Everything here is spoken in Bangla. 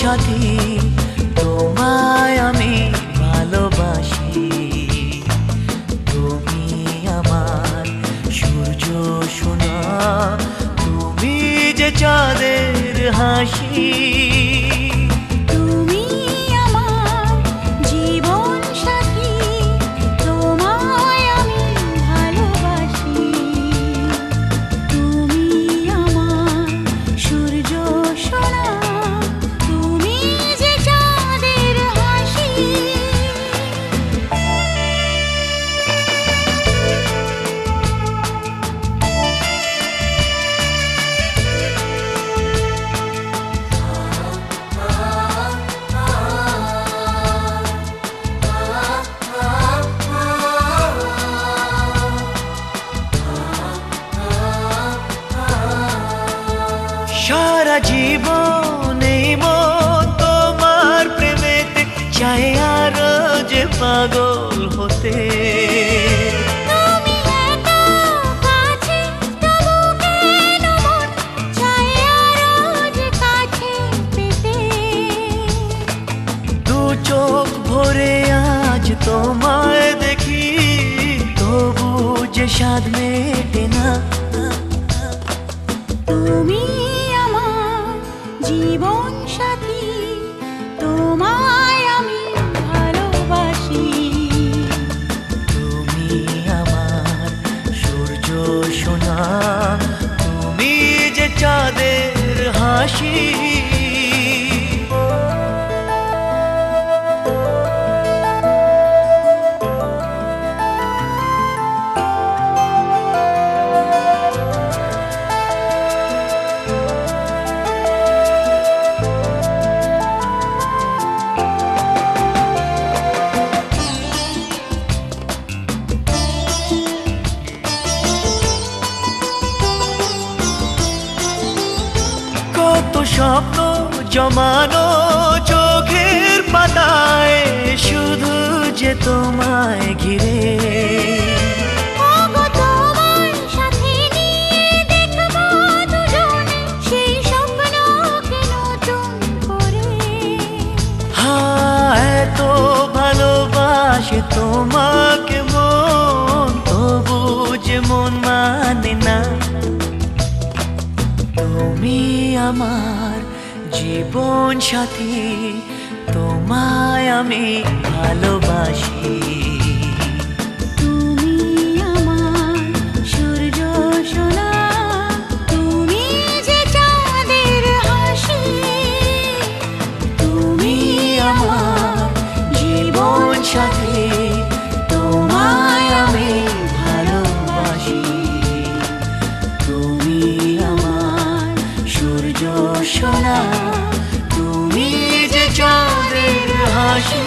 সাথী, তোমায় আমি ভালোবাসি। তুমি আমার সূর্য সোনা, তুমি যে চাঁদের হাসি। তুমি আমার জীবন সাথী, তোমায় আমি ভালোবাসি। তুমি আমার সূর্য সোনা, তুমি যে চাঁদের হাসি। সারা জীবন এই মন তোমার প্রেমেতে চাই আরো যে পাগল হতে। তুমি এত কাছে, তবু কেন মন চায় আরো যে কাছে পেতে। দু চোখ ভরে আজ তোমায় দেখি, তবু যে স্বাদ মেটে না। তুমি আমার জীবন সাথী, তোমায় আমি ভালোবাসি। তুমি আমার সূর্য সোনা, তুমি যে চাঁদের হাসি। কত স্বপ্ন জমানো চোখের পাতায়, শুধু যে তোমায় ঘিরে। ওগো তোমার সাথে নিয়ে দেখব দুজনে সেই স্বপ্নকে নতুন করে। হ্যাঁ, এত ভালোবাসে তোমাকে মন, তবু যে মন মানে না। তুমি আমার জীবন সাথী, তোমায় আমি ভালোবাসি। তুমি আমার সূর্য সোনা, তুমি যে চাঁদের হাসি। তুমি আমার জীবন সাথী, তোমায় আমি ভালোবাসি। তুমি আমার সূর্য সোনা, তুমি যে চাঁদের হাসি।